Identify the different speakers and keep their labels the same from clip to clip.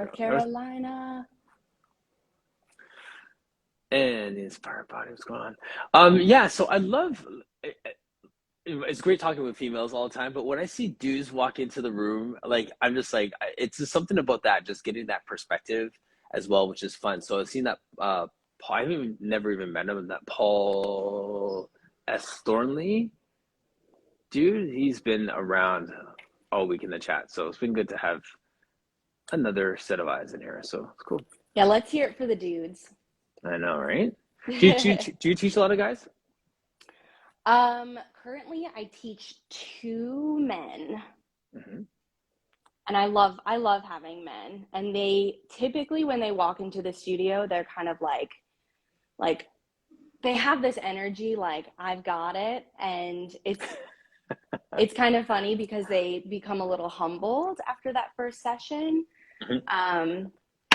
Speaker 1: North Carolina.
Speaker 2: And the inspired body, what's going on? Yeah, so I love it's great talking with females all the time, but when I see dudes walk into the room, like I'm just like it's just something about that, just getting that perspective as well, which is fun. So I've seen that Paul, never even met him, that Paul S. Thornley dude, he's been around all week in the chat. So it's been good to have another set of eyes in here. So it's cool.
Speaker 1: Yeah, let's hear it for the dudes.
Speaker 2: I know, right? Do you teach a lot of guys?
Speaker 1: Currently I teach 2 men.
Speaker 2: Mm-hmm.
Speaker 1: And I love having men. And they typically, when they walk into the studio, they're kind of like they have this energy like I've got it, and it's kind of funny because they become a little humbled after that first session.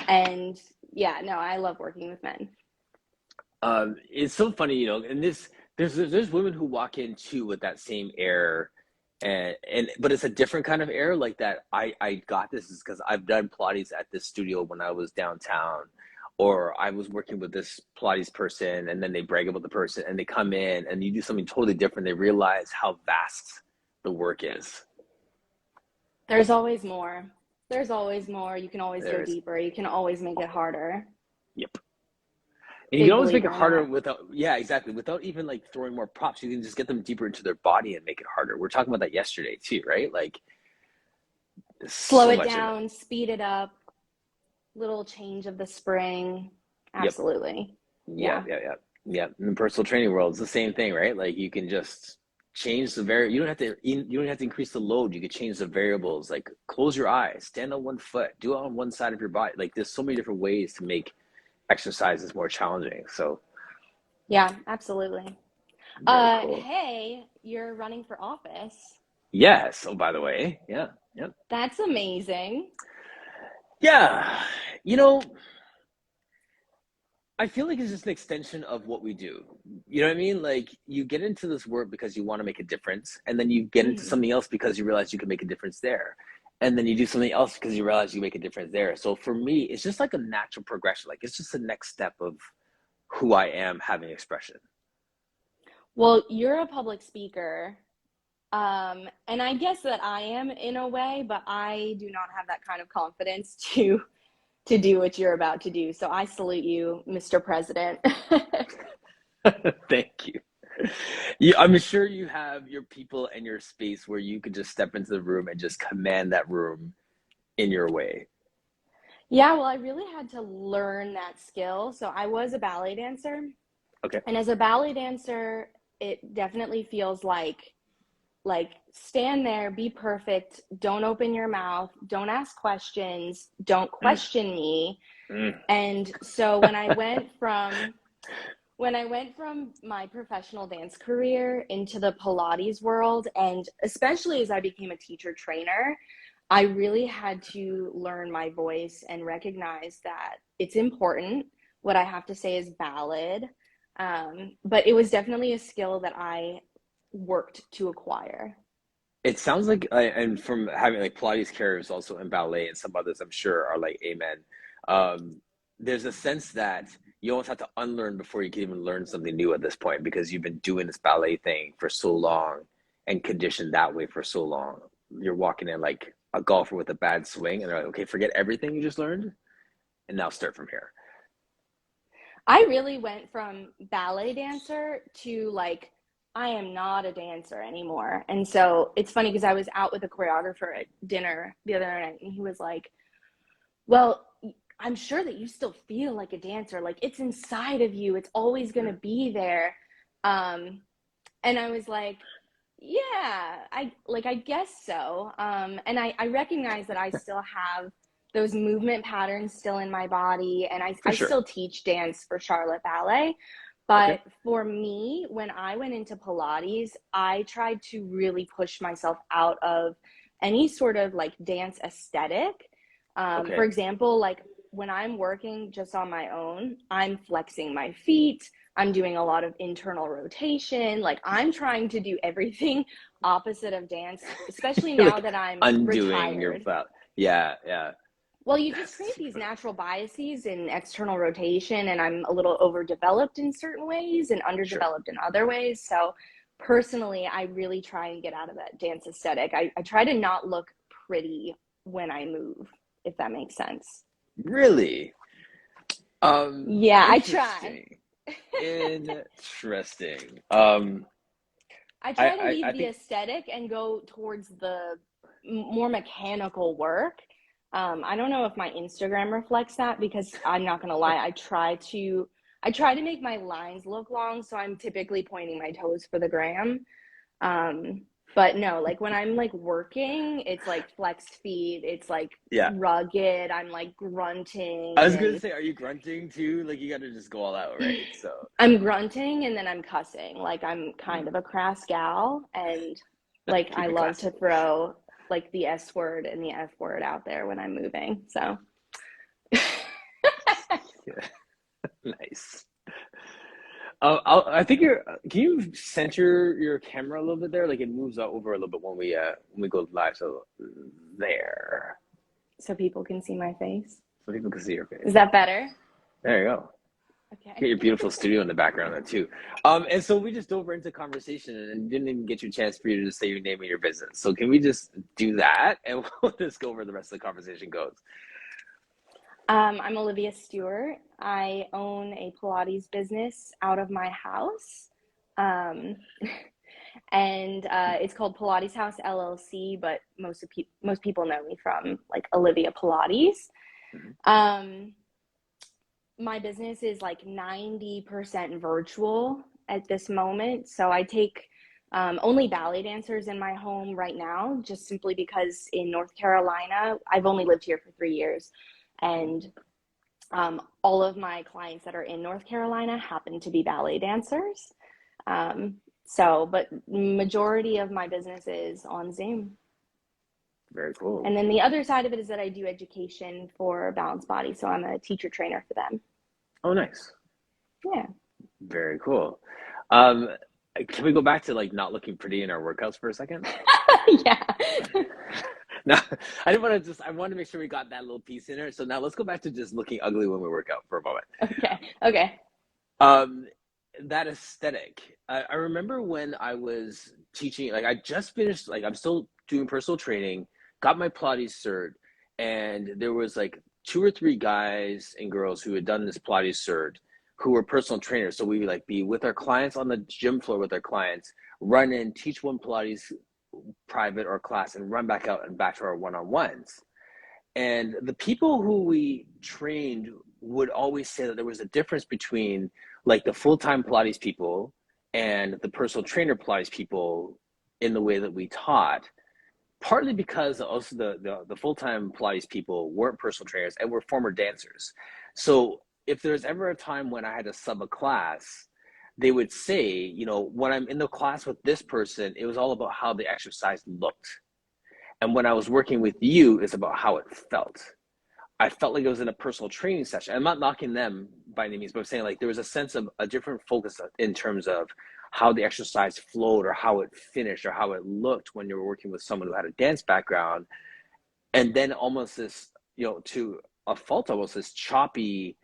Speaker 1: And yeah, no, I love working with men.
Speaker 2: It's so funny, and there's women who walk in too with that same air, and but it's a different kind of air, like that. I got this is because I've done Pilates at this studio when I was downtown, or I was working with this Pilates person, and then they brag about the person, and they come in and you do something totally different. They realize how vast the work is.
Speaker 1: There's always more. There's always more. You can always go
Speaker 2: There's
Speaker 1: deeper. You can always make it harder.
Speaker 2: Yep. And you can
Speaker 1: Big
Speaker 2: always make it
Speaker 1: believer in
Speaker 2: harder
Speaker 1: that.
Speaker 2: without, yeah, exactly. Without even like throwing more props. You can just get them deeper into their body and make it harder. We're talking about that yesterday too, right? Like there's
Speaker 1: Slow
Speaker 2: so
Speaker 1: it
Speaker 2: much in it.
Speaker 1: down, speed it up, little change of the spring.
Speaker 2: Yep.
Speaker 1: Absolutely.
Speaker 2: Yeah,
Speaker 1: Yeah.
Speaker 2: yeah, yeah. Yeah. In the personal training world, it's the same thing, right? Like you can just change you don't have to increase the load. You could change the variables, like close your eyes, stand on one foot, do it on one side of your body. Like there's so many different ways to make exercises more challenging. So
Speaker 1: Yeah, absolutely.
Speaker 2: very cool.
Speaker 1: Hey, you're running for office.
Speaker 2: Yes. Oh, by the way, yeah, yeah.
Speaker 1: That's amazing.
Speaker 2: Yeah. You know, I feel like it's just an extension of what we do. You know what I mean? Like you get into this work because you want to make a difference, and then you get into
Speaker 1: Mhm.
Speaker 2: something else because you realize you can make a difference there. And then you do something else because you realize you make a difference there. So for me, it's just like a natural progression. Like it's just the next step of who I am having expression.
Speaker 1: Well, you're a public speaker. And I guess that I am in a way, but I do not have that kind of confidence to do what you're about to do. So I salute you, Mr. President.
Speaker 2: Thank you. I'm sure you have your people and your space where you could just step into the room and just command that room in your way.
Speaker 1: Yeah, well, I really had to learn that skill. So I was a ballet dancer,
Speaker 2: Okay.
Speaker 1: and as a ballet dancer, it definitely feels like stand there, be perfect, don't open your mouth, don't ask questions, don't
Speaker 2: Mm,
Speaker 1: question me.
Speaker 2: mm.
Speaker 1: And so when I went from my professional dance career into the Pilates world, and especially as I became a teacher trainer, I really had to learn my voice and recognize that it's important. What I have to say is valid. But it was definitely a skill that I worked to acquire.
Speaker 2: It sounds like, and from having like Pilates carriers also in ballet and some others, I'm sure are like amen. Um, there's a sense that you almost have to unlearn before you can even learn something new at this point because you've been doing this ballet thing for so long and conditioned that way for so long. You're walking in like a golfer with a bad swing, and they're like, okay, forget everything you just learned and now start from here.
Speaker 1: I really went from ballet dancer to like, I am not a dancer anymore. And so it's funny because I was out with a choreographer at dinner the other night, and he was like, well, I'm sure that you still feel like a dancer. Like it's inside of you, it's always going to
Speaker 2: Mm,
Speaker 1: be there. Um, and I was like, yeah, I guess so. And I recognize that I still have those movement patterns still in my body, and
Speaker 2: for
Speaker 1: I
Speaker 2: sure.
Speaker 1: still teach dance for Charlotte Ballet.
Speaker 2: Okay.
Speaker 1: But for me, when I went into Pilates, I tried to really push myself out of any sort of like dance aesthetic. For
Speaker 2: Okay.
Speaker 1: example, like when I'm working just on my own, I'm flexing my feet, I'm doing a lot of internal rotation. Like I'm trying to do everything opposite of dance, especially now
Speaker 2: Like
Speaker 1: that I'm
Speaker 2: undoing your
Speaker 1: retired.
Speaker 2: thought. Yeah, yeah.
Speaker 1: Well, you just create these natural biases in external rotation, and I'm a little overdeveloped in certain ways and
Speaker 2: Sure.
Speaker 1: underdeveloped in other ways. So, personally, I really try and get out of that dance aesthetic. I try to not look pretty when I move, if that makes sense.
Speaker 2: Really?
Speaker 1: Yeah, I try.
Speaker 2: Interesting. Interesting.
Speaker 1: I
Speaker 2: I,
Speaker 1: try to
Speaker 2: I
Speaker 1: leave
Speaker 2: I
Speaker 1: the
Speaker 2: think
Speaker 1: aesthetic and go towards the more mechanical work. I don't know if my Instagram reflects that because I'm not gonna lie, I try to make my lines look long, so I'm typically pointing my toes for the gram. Um, but no, like when I'm like working, it's like flexed feet, it's like
Speaker 2: yeah.
Speaker 1: rugged, I'm like
Speaker 2: I
Speaker 1: grunting
Speaker 2: was gonna
Speaker 1: and
Speaker 2: say, are you grunting too? Like you gotta just go all out, right? So
Speaker 1: I'm grunting and then I'm cussing. Like I'm kind of a crass gal and like I
Speaker 2: keep it
Speaker 1: love
Speaker 2: classy.
Speaker 1: to throw like the S word and the F word out there when I'm moving. So
Speaker 2: Yeah. Nice. I think you're. Can you center your camera a little bit there? Like it moves over a little bit when we go live. So there,
Speaker 1: so people can see my face.
Speaker 2: so people can see your
Speaker 1: Is
Speaker 2: face.
Speaker 1: that better?
Speaker 2: There you go. Get
Speaker 1: Okay.
Speaker 2: your beautiful studio in the background there too. And so we just dove into conversation and didn't even get you a chance for you to just say your name and your business. So can we just do that and we'll just go where the rest of the conversation goes?
Speaker 1: I'm Olivia Stuart. I own a Pilates business out of my house. Um, and it's called Pilates House LLC, but most people know me from like Olivia Pilates.
Speaker 2: Mhm.
Speaker 1: Um, my business is like 90% virtual at this moment. So I take only ballet dancers in my home right now, just simply because in North Carolina, I've only lived here for 3 years. And all of my clients that are in North Carolina happen to be ballet dancers. But majority of my business is on Zoom.
Speaker 2: Very cool.
Speaker 1: And then the other side of it is that I do education for Balanced Body. So I'm a teacher trainer for them.
Speaker 2: Oh, nice.
Speaker 1: Yeah.
Speaker 2: Very cool. Um, can we go back to like not looking pretty in our workouts for a second?
Speaker 1: Yeah.
Speaker 2: No, I didn't want to just, I wanted to make sure we got that little piece in there. So now let's go back to just looking ugly when we work out for a moment.
Speaker 1: Okay. Okay.
Speaker 2: Um, that aesthetic. I remember when I was teaching, like I just finished, like I'm still doing personal training, got my Pilates cert, and there was like two or three guys and girls who had done this Pilates cert who were personal trainers. So we would like be with our clients on the gym floor with our clients, run in, teach one Pilates private or class, and run back out and back to our one-on-ones. And the people who we trained would always say that there was a difference between like the full-time Pilates people and the personal trainer Pilates people in the way that we taught, partly because also the full-time Pilates people weren't personal trainers and were former dancers. So if there's ever a time when I had to sub a class, they would say, you know, when I'm in the class with this person, it was all about how the exercise looked. And when I was working with you, it's about how it felt. I felt like it was in a personal training session. I'm not knocking them by any means, but I'm saying like there was a sense of a different focus in terms of how the exercise flowed or how it finished or how it looked when you were working with someone who had a dance background. And then almost this, you know, to a fault, almost this choppy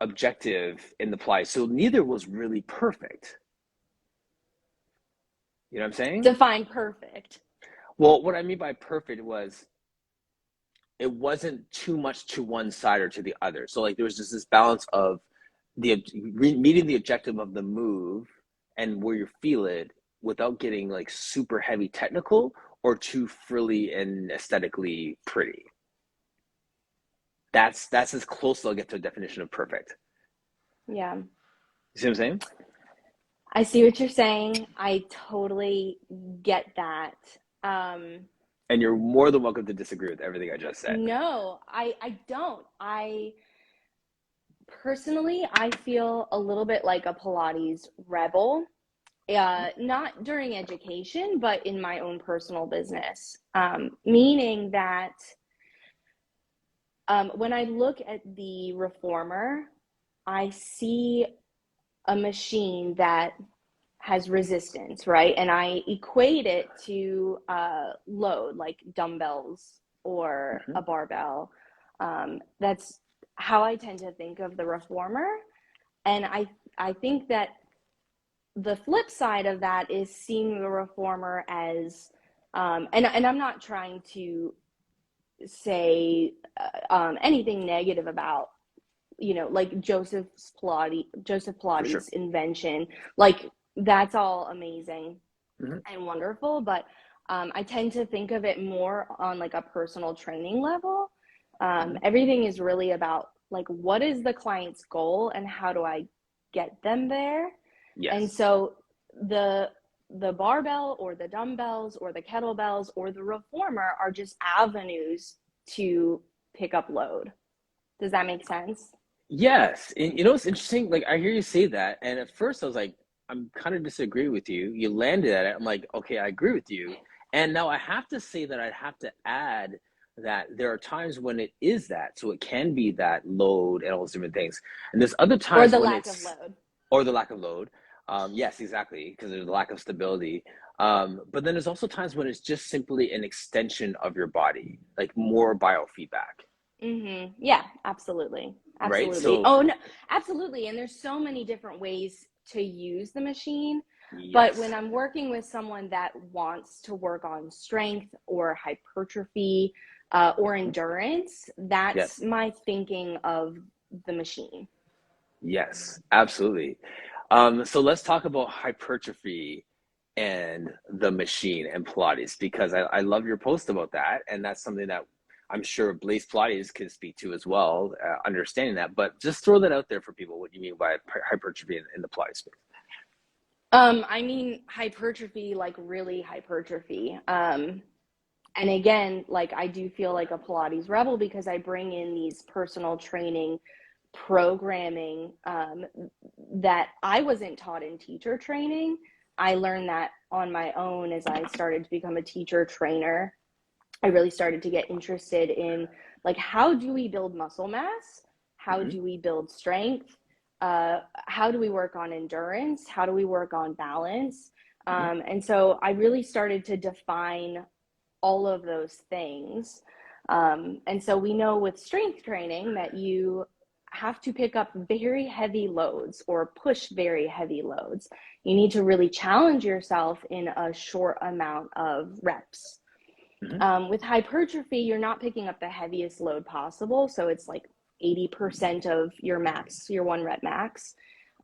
Speaker 2: objective in the play. So neither was really perfect. You know what I'm saying?
Speaker 1: Define perfect.
Speaker 2: Well, what I mean by perfect was it wasn't too much to one side or to the other. So like there was just this balance of the meeting the objective of the move and where you feel it without getting like super heavy technical or too frilly and aesthetically pretty. That's as close as I'll get to a definition of perfect.
Speaker 1: Yeah.
Speaker 2: You see what I'm saying?
Speaker 1: I see what you're saying. I totally get that. Um,
Speaker 2: And you're more than welcome to disagree with everything I just said.
Speaker 1: no, I don't. I personally, I feel a little bit like a Pilates rebel. Not during education, but in my own personal business. Meaning that when I look at the reformer, I see a machine that has resistance, right? And I equate it to load, like dumbbells or
Speaker 2: Hmm.
Speaker 1: a barbell. That's how I tend to think of the reformer. And I think that the flip side of that is seeing the reformer as, and I'm not trying to say anything negative about, like Joseph
Speaker 2: For sure.
Speaker 1: Pilates' invention. Like that's all amazing
Speaker 2: Hmm.
Speaker 1: and wonderful, but I tend to think of it more on like a personal training level.
Speaker 2: Hmm.
Speaker 1: Everything is really about like what is the client's goal and how do I get them there. And
Speaker 2: Yes.
Speaker 1: so the the barbell or the dumbbells or the kettlebells or the reformer are just avenues to pick up load. Does that make sense?
Speaker 2: Yes. And you know what's interesting? Like I hear you say that, and at first I was like, I'm kind of disagree with you. You landed at it. I'm like, okay, I agree with you. And now I have to say that I'd have to add that there are times when it is that. So it can be that load and all those different things. And there's other
Speaker 1: Or
Speaker 2: times
Speaker 1: the
Speaker 2: when
Speaker 1: lack of
Speaker 2: it's,
Speaker 1: load.
Speaker 2: or the lack of load. Yes, exactly, because there's a lack of stability. But then there's also times when it's just simply an extension of your body, like more biofeedback,
Speaker 1: Yeah, absolutely.
Speaker 2: right?
Speaker 1: Absolutely.
Speaker 2: So,
Speaker 1: Oh, no, absolutely. And there's so many different ways to use the machine. But when
Speaker 2: yes,
Speaker 1: I'm working with someone that wants to work on strength or hypertrophy or endurance, that's
Speaker 2: yes.
Speaker 1: my thinking of the machine.
Speaker 2: Yes, absolutely. So let's talk about hypertrophy and the machine and Pilates because I love your post about that, and that's something that I'm sure Blaze Pilates can speak to as well, understanding that. But just throw that out there for people what you mean by hypertrophy in the Pilates space.
Speaker 1: I mean, hypertrophy, like really hypertrophy. And again, like I do feel like a Pilates rebel because I bring in these personal training programming that I wasn't taught in teacher training. I learned that on my own as I started to become a teacher trainer. I really started to get interested in like how do we build muscle mass? How
Speaker 2: Hmm.
Speaker 1: do we build strength? How do we work on endurance? How do we work on balance?
Speaker 2: Hmm.
Speaker 1: And so I really started to define all of those things. And so we know with strength training that you have to pick up very heavy loads or push very heavy loads. You need to really challenge yourself in a short amount of reps.
Speaker 2: Hmm.
Speaker 1: With hypertrophy, you're not picking up the heaviest load possible. So it's like 80% of your max, your one rep max.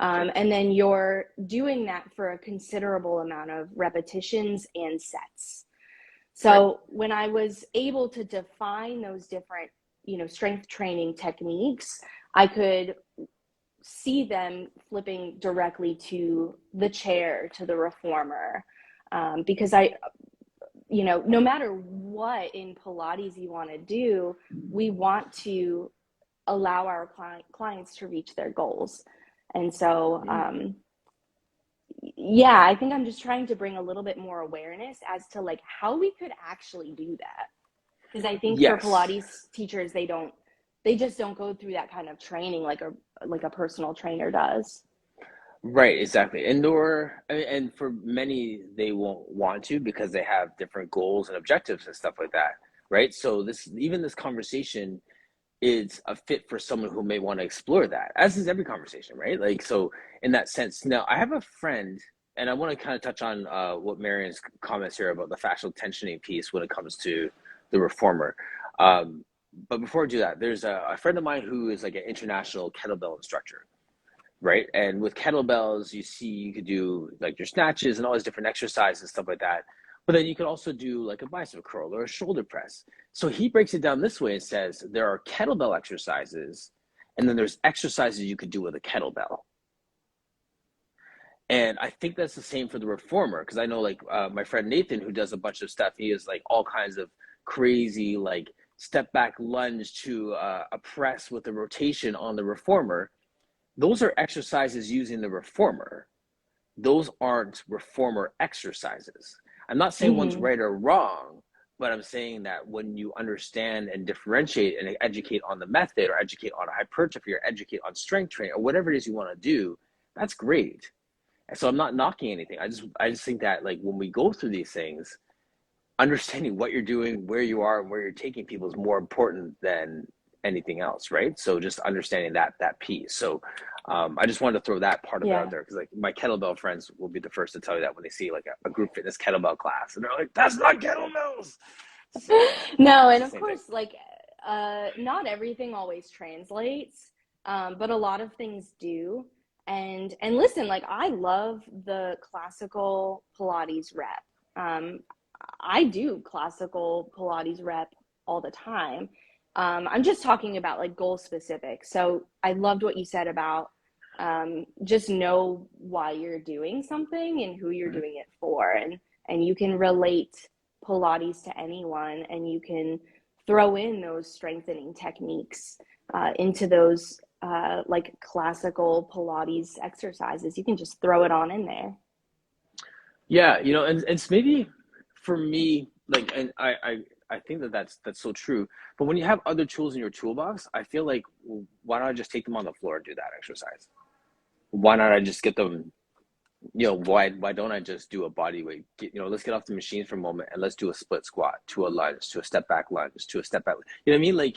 Speaker 2: Okay.
Speaker 1: And then you're doing that for a considerable amount of repetitions and sets.
Speaker 2: Right.
Speaker 1: So when I was able to define those different, strength training techniques, I could see them flipping directly to the chair, to the reformer, because no matter what in Pilates you want to do, we want to allow our clients to reach their goals. And so,
Speaker 2: Mm.
Speaker 1: yeah, I think I'm just trying to bring a little bit more awareness as to like how we could actually do that. Because I think for
Speaker 2: Yes.
Speaker 1: Pilates teachers, they just don't go through that kind of training like a personal trainer does.
Speaker 2: Right, exactly. And for many, they won't want to because they have different goals and objectives and stuff like that, right? So this conversation is a fit for someone who may want to explore that, as is every conversation, right? Like, so in that sense, now I have a friend, and I want to kind of touch on what Marion's comments here about the fascial tensioning piece when it comes to the reformer. Um, but before I do that, there's a friend of mine who is like an international kettlebell instructor, right? And with kettlebells, you could do like your snatches and all these different exercises and stuff like that. But then you could also do like a bicep curl or a shoulder press. So he breaks it down this way and says there are kettlebell exercises, and then there's exercises you could do with a kettlebell. And I think that's the same for the reformer because I know like my friend Nathan who does a bunch of stuff. He has like all kinds of crazy like step back lunge to a press with a rotation on the reformer. Those are exercises using the reformer. Those aren't reformer exercises. I'm not saying one's
Speaker 1: Hmm.
Speaker 2: right or wrong, but I'm saying that when you understand and differentiate and educate on the method or educate on hypertrophy or educate on strength training or whatever it is you want to do, that's great. And so I'm not knocking anything. I just think that like when we go through these things, understanding what you're doing, where you are, and where you're taking people is more important than anything else, right? So just understanding that piece. So I just wanted to throw that part of it out
Speaker 1: Yeah.
Speaker 2: there because like my kettlebell friends will be the first to tell you that when they see like a group fitness kettlebell class, and they're like, "That's not kettlebells." So
Speaker 1: No,
Speaker 2: it's
Speaker 1: and
Speaker 2: the
Speaker 1: of
Speaker 2: same thing.
Speaker 1: course, like, not everything always translates, but a lot of things do. And listen, like, I love the classical Pilates rep. Um, I do classical Pilates rep all the time. I'm just talking about like goal specific. So I loved what you said about just know why you're doing something and who you're
Speaker 2: Mhm.
Speaker 1: doing it for, and you can relate Pilates to anyone, and you can throw in those strengthening techniques into those like classical Pilates exercises. You can just throw it on in there.
Speaker 2: Yeah, and it's maybe for me, like, and I think that that's so true. But when you have other tools in your toolbox, I feel like, well, why not just take them on the floor and do that exercise? Why not I just get them, why don't I just do a body weight? Let's get off the machines for a moment and let's do a split squat, to a lunge, to a step back lunge, to a step back. You know what I mean? Like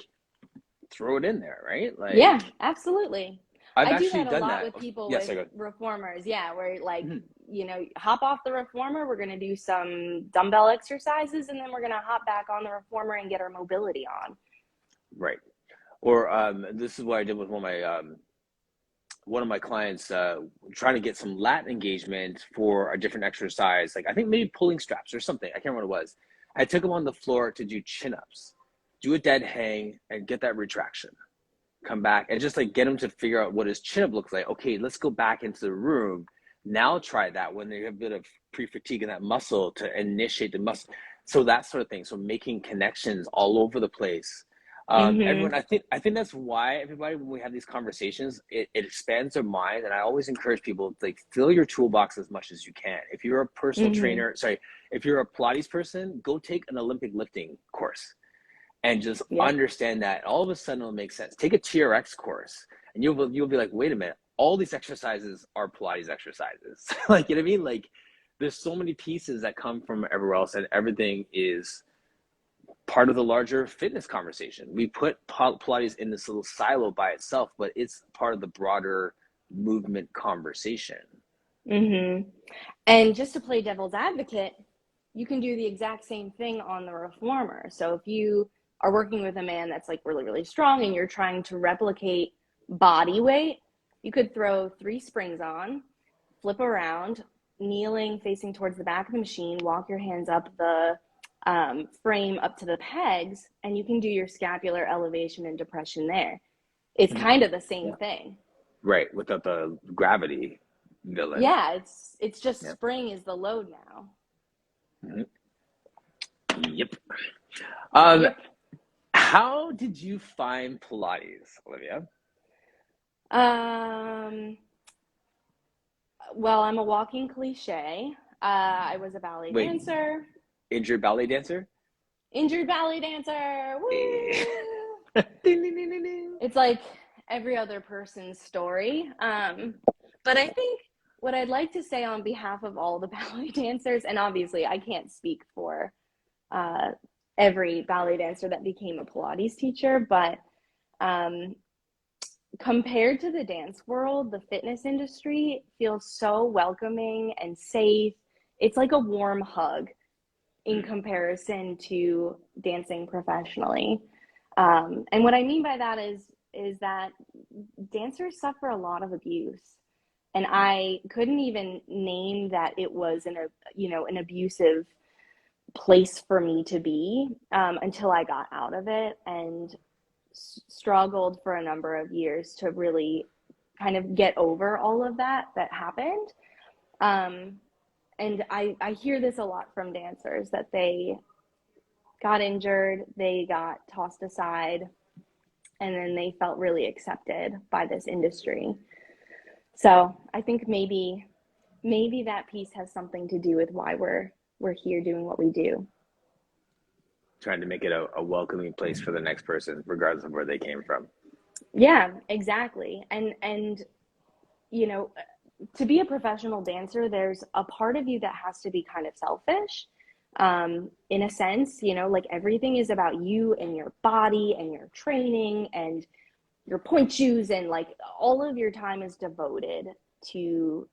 Speaker 2: throw it in there, right?
Speaker 1: Yeah,
Speaker 2: Like
Speaker 1: absolutely.
Speaker 2: I've
Speaker 1: I do
Speaker 2: actually
Speaker 1: that a
Speaker 2: done
Speaker 1: lot
Speaker 2: that.
Speaker 1: with people
Speaker 2: Yes,
Speaker 1: with
Speaker 2: I go.
Speaker 1: reformers. Yeah, where like,
Speaker 2: Mhm.
Speaker 1: hop off the reformer, we're going to do some dumbbell exercises, and then we're going to hop back on the reformer and get our mobility on.
Speaker 2: Right. Or this is what I did with one of my clients, trying to get some lat engagement for a different exercise. Like I think maybe pulling straps or something. I can't remember what it was. I took him on the floor to do chin ups, do a dead hang, and get that retraction. Come back and just like get him to figure out what his chin up looks like. Okay, let's go back into the room. Now try that when they have a bit of pre-fatigue in that muscle to initiate the muscle. So that sort of thing. So making connections all over the place.
Speaker 1: Mm-hmm.
Speaker 2: Everyone, I think that's why everybody, when we have these conversations, it expands their mind. And I always encourage people to like fill your toolbox as much as you can. If you're a personal
Speaker 1: Mm-hmm.
Speaker 2: trainer, sorry, if you're a Pilates person, go take an Olympic lifting course and just
Speaker 1: Yep.
Speaker 2: understand that all of a sudden it'll make sense. Take a TRX course and you'll be like, wait a minute, all these exercises are Pilates exercises. Like, you know what I mean? Like there's so many pieces that come from everywhere else and everything is part of the larger fitness conversation. We put Pilates in this little silo by itself, but it's part of the broader movement conversation.
Speaker 1: Mm-hmm. And just to play devil's advocate, you can do the exact same thing on the reformer. So if you are working with a man that's like really, really strong and you're trying to replicate body weight, you could throw 3 springs on, flip around, kneeling, facing towards the back of the machine, walk your hands up the frame up to the pegs, and you can do your scapular elevation and depression there. It's
Speaker 2: Mhm.
Speaker 1: kind of the same
Speaker 2: Yeah.
Speaker 1: thing.
Speaker 2: Right. Without the gravity villain.
Speaker 1: Yeah, it's just
Speaker 2: Yeah.
Speaker 1: spring is the load now.
Speaker 2: Mhm. Yep. Um,
Speaker 1: Yep.
Speaker 2: how did you find Pilates, Olivia?
Speaker 1: Um, well, I'm a walking cliche. I was a ballet
Speaker 2: Wait,
Speaker 1: dancer,
Speaker 2: injured ballet dancer?
Speaker 1: injured ballet dancer.
Speaker 2: Eh.
Speaker 1: Woo!
Speaker 2: Ding, ding, ding, ding, ding.
Speaker 1: It's like every other person's story. But I think what I'd like to say on behalf of all the ballet dancers, and obviously I can't speak for uh, every ballet dancer that became a Pilates teacher, but um, compared to the dance world, the fitness industry feels so welcoming and safe. It's like a warm hug in
Speaker 2: Mm,
Speaker 1: comparison to dancing professionally. And what I mean by that is that dancers suffer a lot of abuse, and I couldn't even name that it was an abusive place for me to be until I got out of it and struggled for a number of years to really kind of get over all of that happened. Um, and I hear this a lot from dancers that they got injured, they got tossed aside, and then they felt really accepted by this industry. So I think maybe that piece has something to do with why we're here doing what we do.
Speaker 2: trying to make it a welcoming place for the next person, regardless of where they came from.
Speaker 1: Yeah, exactly. And you know, to be a professional dancer, there's a part of you that has to be kind of selfish in a sense, you know, like everything is about you and your body and your training and your point shoes, and like all of your time is devoted to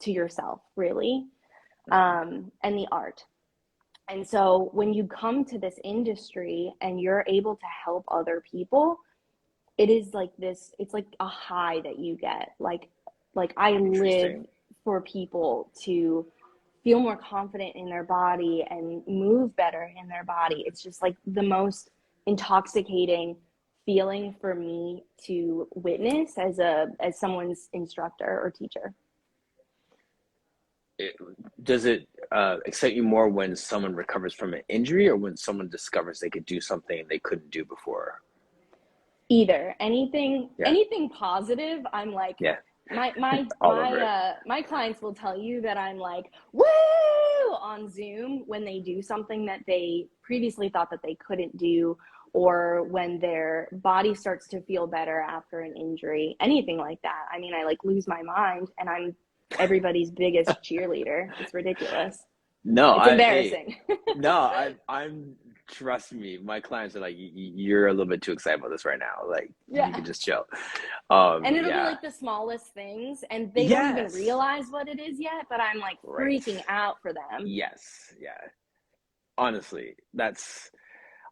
Speaker 1: yourself, really,
Speaker 2: Mhm.
Speaker 1: and the art. And so when you come to this industry and you're able to help other people, it is like this, it's like a high that you get. Like I live
Speaker 2: Interesting.
Speaker 1: for people to feel more confident in their body and move better in their body. It's just like the most intoxicating feeling for me to witness as someone's instructor or teacher.
Speaker 2: It, does it excite you more when someone recovers from an injury or when someone discovers they could do something they couldn't do before?
Speaker 1: Either anything,
Speaker 2: Yeah,
Speaker 1: anything positive, I'm like,
Speaker 2: yeah, all
Speaker 1: my
Speaker 2: over it.
Speaker 1: my clients will tell you that I'm like woo on Zoom when they do something that they previously thought that they couldn't do, or when their body starts to feel better after an injury, anything like that. I mean, I like lose my mind and I'm everybody's biggest cheerleader. It's ridiculous.
Speaker 2: No,
Speaker 1: It's
Speaker 2: hey,
Speaker 1: embarrassing.
Speaker 2: no, I'm, trust me, my clients are like, You're a little bit too excited about this right now. Like, you
Speaker 1: Yeah.
Speaker 2: could just chill."
Speaker 1: And it'll be
Speaker 2: Yeah,
Speaker 1: like the smallest things, and they don't even
Speaker 2: yes,
Speaker 1: realize what it is yet, but I'm like
Speaker 2: right,
Speaker 1: freaking out for them.
Speaker 2: yes, yeah. Honestly,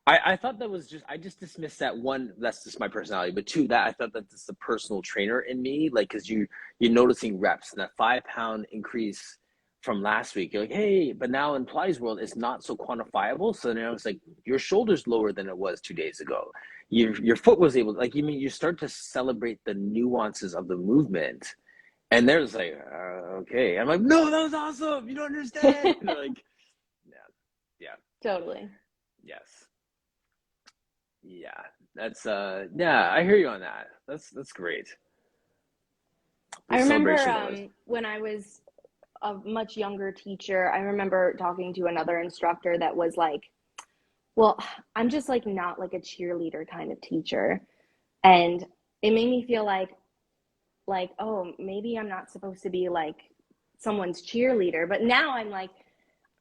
Speaker 2: I thought that was just I just dismissed that. One, that's just my personality, but two, that I thought that this is the personal trainer in me, like because you're noticing reps and that 5 pound increase from last week. You're like, hey, but now in Pilates world, it's not so quantifiable. So now it's like your shoulder's lower than it was 2 days ago. Your foot was able, like, you mean you start to celebrate the nuances of the movement, and they're just like, okay. I'm like, no, that was awesome. You don't understand. And they're like, yeah, yeah,
Speaker 1: Totally.
Speaker 2: yes. Yeah, that's yeah, I hear you on that. That's great. The
Speaker 1: I remember
Speaker 2: celebration though is
Speaker 1: when I was a much younger teacher, I remember talking to another instructor that was like, well, I'm just like not like a cheerleader kind of teacher. And it made me feel like, oh, maybe I'm not supposed to be like someone's cheerleader. But now I'm like,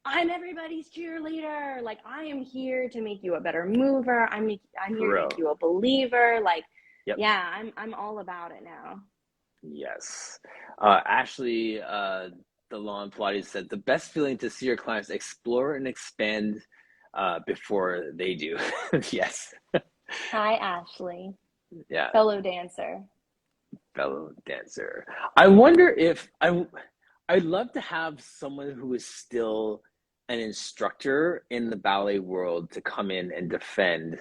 Speaker 1: I'm everybody's cheerleader. Like I am here to make you a better mover. I'm
Speaker 2: for
Speaker 1: here to make
Speaker 2: real.
Speaker 1: you a believer. Like,
Speaker 2: Yep.
Speaker 1: yeah, I'm all about it now.
Speaker 2: Yes. Ashley, the law and Pilates said the best feeling to see your clients explore and expand before they do. Yes.
Speaker 1: Hi, Ashley,
Speaker 2: Yeah.
Speaker 1: fellow dancer.
Speaker 2: Fellow dancer. I wonder if I'd love to have someone who is still an instructor in the ballet world to come in and defend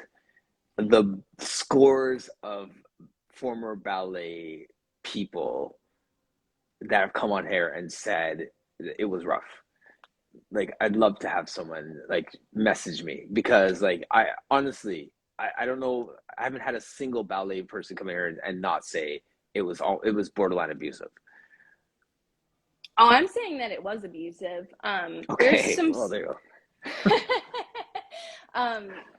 Speaker 2: the scores of former ballet people that have come on here and said it was rough. Like, I'd love to have someone like message me because, like, I honestly, I don't know, I haven't had a single ballet person come here and not say it was borderline abusive.
Speaker 1: Oh, I'm saying that it was abusive. There's
Speaker 2: Okay,
Speaker 1: some.
Speaker 2: well, there you go.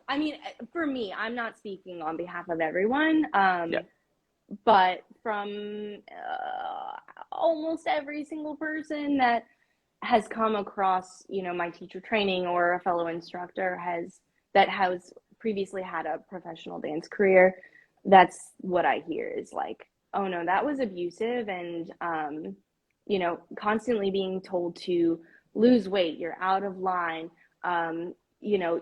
Speaker 1: I mean, for me, I'm not speaking on behalf of everyone,
Speaker 2: Yeah.
Speaker 1: but from almost every single person that has come across, you know, my teacher training or a fellow instructor that has previously had a professional dance career, that's what I hear is like, oh no, that was abusive, and you know, constantly being told to lose weight, you're out of line, you know,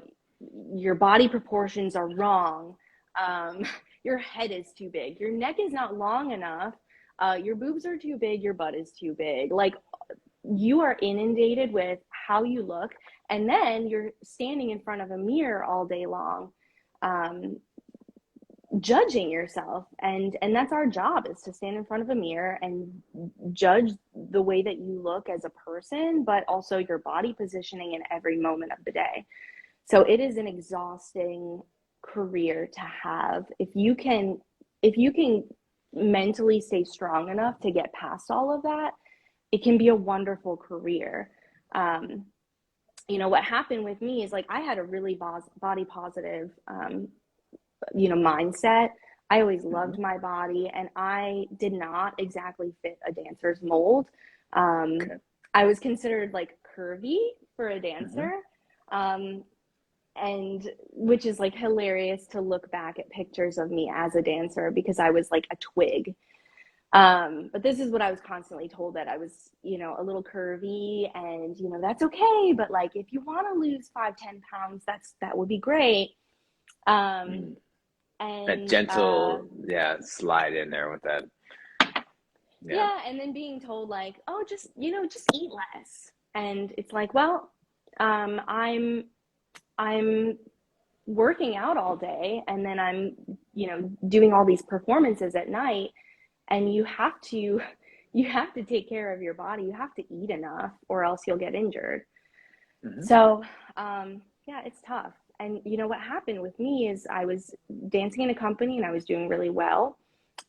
Speaker 1: your body proportions are wrong, um, your head is too big, your neck is not long enough, your boobs are too big, your butt is too big. Like you are inundated with how you look, and then you're standing in front of a mirror all day long, um, judging yourself, and that's our job, is to stand in front of a mirror and judge the way that you look as a person, but also your body positioning in every moment of the day. So it is an exhausting career to have. If you can mentally stay strong enough to get past all of that, it can be a wonderful career. Um, you know, what happened with me is like I had a really body positive, you know, mindset. I always
Speaker 2: Mm-hmm.
Speaker 1: loved my body, and I did not exactly fit a dancer's mold. Um,
Speaker 2: Okay.
Speaker 1: I was considered like curvy for a
Speaker 2: Mm-hmm.
Speaker 1: dancer. Um, and which is like hilarious to look back at pictures of me as a dancer because I was like a twig. But this is what I was constantly told, that I was, a little curvy, and, that's okay. But like, if you want to lose 5, 10 pounds, that would be great. Um,
Speaker 2: Mm. That
Speaker 1: and
Speaker 2: gentle, yeah, slide in there with that. Yeah.
Speaker 1: Yeah, and then being told like, oh, just eat less. And it's like, well, I'm working out all day, and then I'm, doing all these performances at night, and you have to take care of your body. You have to eat enough, or else you'll get injured.
Speaker 2: Hmm.
Speaker 1: So, yeah, it's tough. And what happened with me is I was dancing in a company and I was doing really well.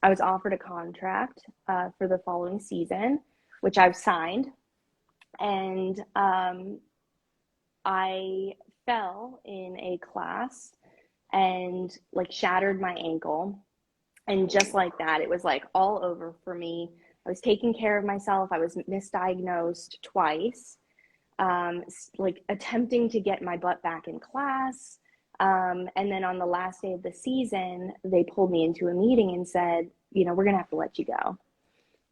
Speaker 1: I was offered a contract for the following season, which I've signed. And I fell in a class and like shattered my ankle. And just like that, it was like all over for me. I was taking care of myself. I was misdiagnosed twice, like attempting to get my butt back in class. And then on the last day of the season, they pulled me into a meeting and said, we're going to have to let you go.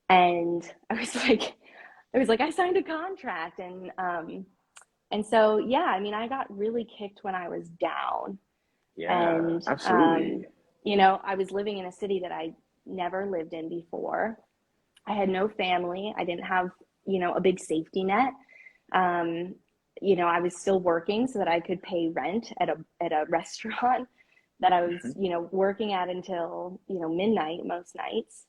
Speaker 1: And I was like, I signed a contract. And so, yeah, I mean, I got really kicked when I was down.
Speaker 2: Yeah,
Speaker 1: And,
Speaker 2: absolutely.
Speaker 1: I was living in a city that I never lived in before. I had no family. I didn't have, a big safety net. Um, I was still working so that I could pay rent at a restaurant that I was,
Speaker 2: Hmm.
Speaker 1: working at until, midnight most nights.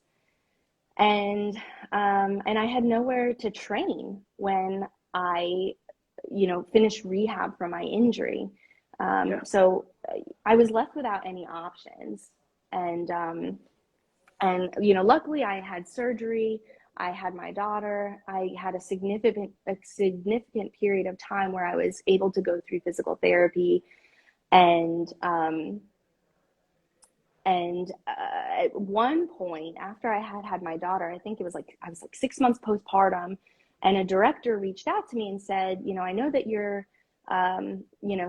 Speaker 1: And I had nowhere to train when I, finished rehab from my injury.
Speaker 2: Yeah.
Speaker 1: So I was left without any options. And luckily I had surgery. I had my daughter. I had a significant period of time where I was able to go through physical therapy. And at one point, after I had had my daughter, I think it was like I was like 6 months postpartum, and a director reached out to me and said, I know that you're,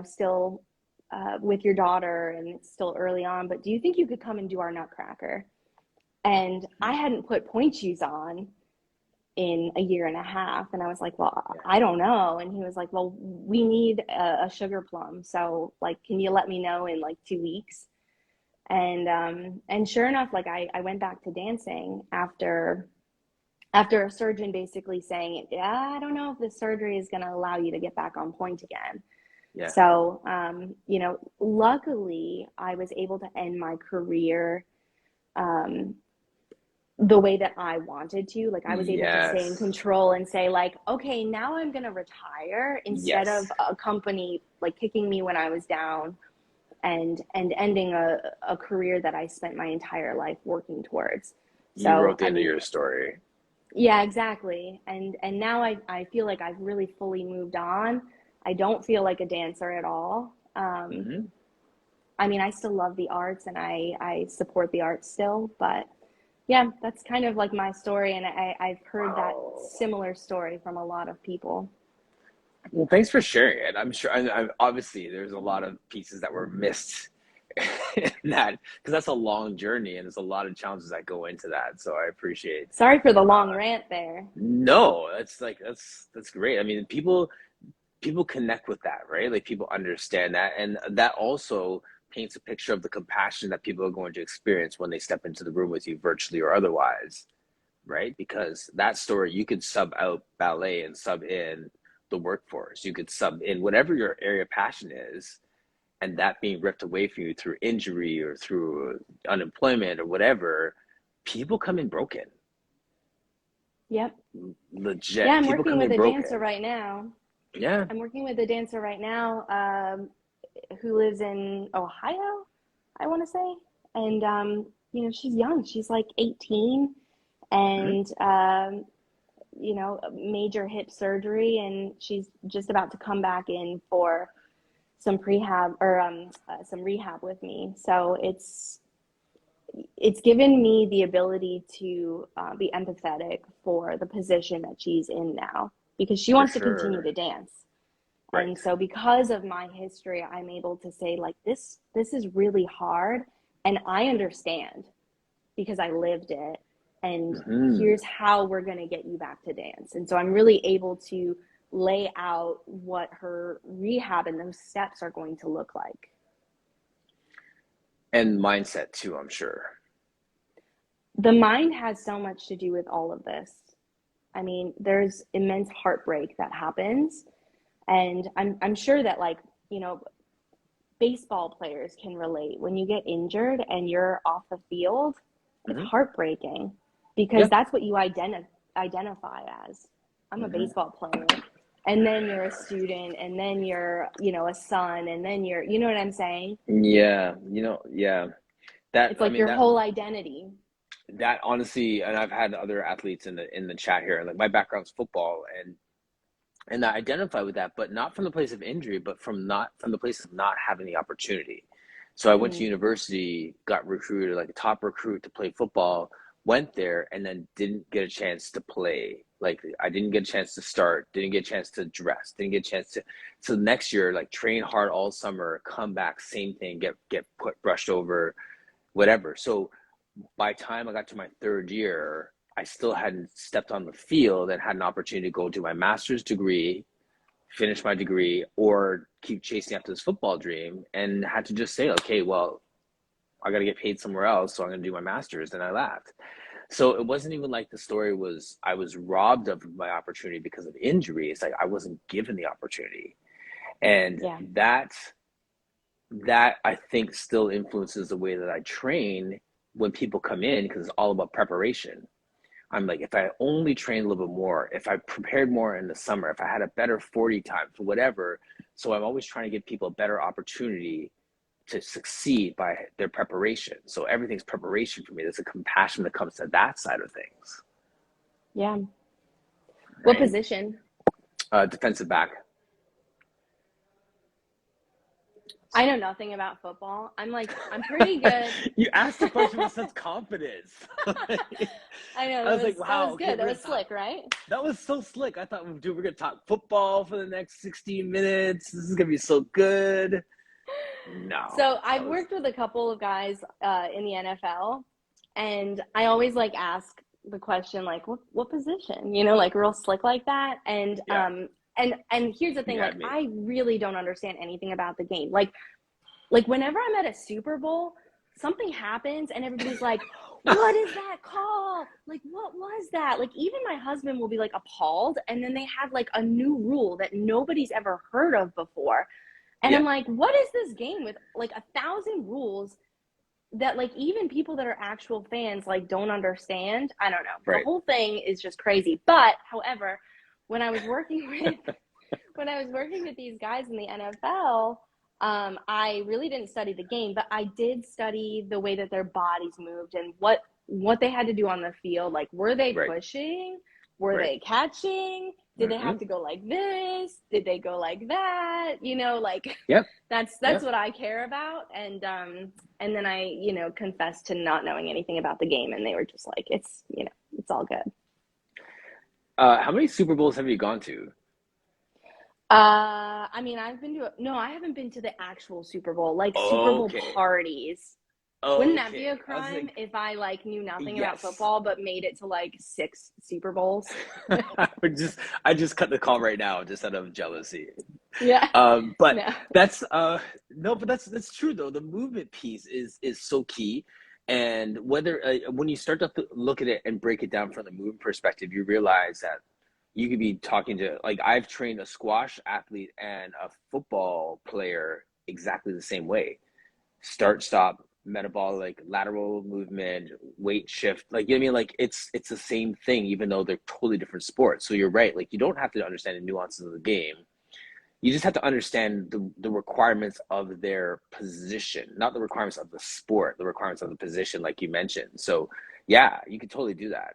Speaker 1: still with your daughter, and it's still early on, but do you think you could come and do our Nutcracker? And I hadn't put point shoes on in a year and a half, and I was like, well,
Speaker 2: Yeah.
Speaker 1: I don't know. And he was like, well, we need a sugar plum, so like, can you let me know in like 2 weeks? And sure enough, like I went back to dancing after a surgeon basically saying, yeah, I don't know if this surgery is going to allow you to get back on point again.
Speaker 2: Yeah.
Speaker 1: So, luckily I was able to end my career um, the way that I wanted to. Like, I was able to stay in
Speaker 2: Yes.
Speaker 1: control and say like, okay, now I'm going to retire, instead of
Speaker 2: Yes.
Speaker 1: a company like kicking me when I was down and ending a career that I spent my entire life working towards.
Speaker 2: You
Speaker 1: So,
Speaker 2: wrote the
Speaker 1: I
Speaker 2: end of
Speaker 1: mean,
Speaker 2: your story.
Speaker 1: yeah, exactly. And now I feel like I've really fully moved on. I don't feel like a dancer at all.
Speaker 2: Hmm.
Speaker 1: I mean, I still love the arts, and I support the arts still, but yeah, that's kind of like my story. And I've heard that
Speaker 2: Wow.
Speaker 1: similar story from a lot of people.
Speaker 2: Well, thanks for sharing it. I'm sure, obviously, there's a lot of pieces that were missed in that, because that's a long journey and there's a lot of challenges that go into that. So I appreciate.
Speaker 1: Sorry for the long
Speaker 2: Uh,
Speaker 1: rant there.
Speaker 2: no, that's great. I mean, people connect with that, right? Like people understand that, and that also paints a picture of the compassion that people are going to experience when they step into the room with you, virtually or otherwise, right? Because that story, you could sub out ballet and sub in the workforce. You could sub in whatever your area of passion is, and that being ripped away from you through injury or through unemployment or whatever, people come in broken.
Speaker 1: Yep. Yeah,
Speaker 2: Legit,
Speaker 1: I'm
Speaker 2: people
Speaker 1: working
Speaker 2: come
Speaker 1: with
Speaker 2: in
Speaker 1: a dancer
Speaker 2: broken.
Speaker 1: right now.
Speaker 2: Yeah.
Speaker 1: I'm working with a dancer right now, who lives in Ohio, I want to say. And, she's young. She's like 18,
Speaker 2: Mm-hmm.
Speaker 1: and, major hip surgery. And she's just about to come back in for some prehab, or some rehab with me. So it's given me the ability to be empathetic for the position that she's in now, because she
Speaker 2: For
Speaker 1: wants to continue
Speaker 2: sure.
Speaker 1: to dance. And
Speaker 2: Right.
Speaker 1: so because of my history, I'm able to say like this is really hard and I understand because I lived it and
Speaker 2: Hmm.
Speaker 1: here's how we're going to get you back to dance. And so I'm really able to lay out what her rehab and those steps are going to look like.
Speaker 2: And mindset too, I'm sure.
Speaker 1: The mind has so much to do with all of this. I mean, there's immense heartbreak that happens. And I'm sure that, like, you know, baseball players can relate. When you get injured and you're off the field, it's
Speaker 2: Hmm.
Speaker 1: heartbreaking because
Speaker 2: Yeah.
Speaker 1: that's what you identify as. I'm a
Speaker 2: Hmm.
Speaker 1: baseball player. And then you're a student, and then you're, you know, a son, and then you're, you know what I'm saying?
Speaker 2: Yeah. Yeah. That,
Speaker 1: It's
Speaker 2: I
Speaker 1: like
Speaker 2: mean,
Speaker 1: your whole identity.
Speaker 2: that honestly, and I've had other athletes in the chat here. Like my background's football, and I identify with that, but not from the place of injury, but from the place of not having the opportunity. So I went to
Speaker 1: Mm,
Speaker 2: university, got recruited like a top recruit to play football, went there, and then didn't get a chance to play. Like I didn't get a chance to start, didn't get a chance to dress, didn't get a chance to. So next year, like train hard all summer, come back, same thing, get put brushed over, whatever. So by the time I got to my third year, I still hadn't stepped on the field and had an opportunity to go do my master's degree, finish my degree, or keep chasing after this football dream, and had to just say, okay, well, I got to get paid somewhere else, so I'm going to do my master's. And I left. So it wasn't even like the story was I was robbed of my opportunity because of injury. It's like I wasn't given the opportunity, and
Speaker 1: yeah.
Speaker 2: that I think still influences the way that I train when people come in because it's all about preparation. I'm like, if I only trained a little bit more, if I prepared more in the summer, if I had a better 40 time for whatever. So I'm always trying to give people a better opportunity to succeed by their preparation. So everything's preparation for me. There's a compassion that comes to that side of things,
Speaker 1: Yeah. What
Speaker 2: right?
Speaker 1: position?
Speaker 2: Defensive back.
Speaker 1: I know nothing about football. I'm like, I'm pretty good.
Speaker 2: You asked the question with such confidence. I
Speaker 1: I know
Speaker 2: was like,
Speaker 1: that
Speaker 2: wow,
Speaker 1: was
Speaker 2: okay,
Speaker 1: good.
Speaker 2: we're
Speaker 1: That
Speaker 2: gonna
Speaker 1: was
Speaker 2: talk.
Speaker 1: slick, right?
Speaker 2: That was so slick. I thought, dude, we're gonna talk football for the next 16 minutes. This is gonna be so good. No,
Speaker 1: So
Speaker 2: that
Speaker 1: I've
Speaker 2: was
Speaker 1: worked with a couple of guys in the NFL, and I always like ask the question like, what position? You know, like real slick like that.
Speaker 2: yeah.
Speaker 1: And here's the thing,
Speaker 2: You
Speaker 1: like
Speaker 2: had me.
Speaker 1: I really don't understand anything about the game. Like whenever I'm at a Super Bowl, something happens and everybody's like, what is that call? Like, what was that? Like, even my husband will be like appalled. And then they have like a new rule that nobody's ever heard of before. And
Speaker 2: Yeah,
Speaker 1: I'm like, what is this game with like 1,000 rules that like even people that are actual fans like don't understand? I don't know. The
Speaker 2: right.
Speaker 1: whole thing is just crazy. But however, when I was working with when I was working with these guys in the NFL, I really didn't study the game, but I did study the way that their bodies moved and what they had to do on the field. Like, were they
Speaker 2: Right,
Speaker 1: pushing? Were
Speaker 2: right.
Speaker 1: they catching? Did they
Speaker 2: Mm-hmm.
Speaker 1: have to go like this? Did they go like that? You know, like
Speaker 2: Yep,
Speaker 1: that's
Speaker 2: yep.
Speaker 1: what I care about. And then I, you know, confessed to not knowing anything about the game, and they were just like, it's, you know, it's all good.
Speaker 2: How many Super Bowls have you gone to?
Speaker 1: I mean, no, I haven't been to the actual Super Bowl, like Super Bowl
Speaker 2: Okay,
Speaker 1: parties. Wouldn't that be a
Speaker 2: okay. I was
Speaker 1: crime
Speaker 2: like,
Speaker 1: if I like knew nothing about
Speaker 2: yes.
Speaker 1: football but made it to like 6 Super Bowls?
Speaker 2: I just cut the call right now just out of jealousy.
Speaker 1: Yeah.
Speaker 2: But
Speaker 1: No.
Speaker 2: that's no, but that's true though. The movement piece is so key, and whether when you start to look at it and break it down from the movement perspective, you realize that you could be talking to like I've trained a squash athlete and a football player exactly the same way. Start, stop, metabolic, lateral movement, weight shift. Like you know what I mean? Like it's the same thing, even though they're totally different sports. So you're right. Like you don't have to understand the nuances of the game. You just have to understand the requirements of their position, not the requirements of the sport, the requirements of the position, like you mentioned. So yeah, you can totally do that.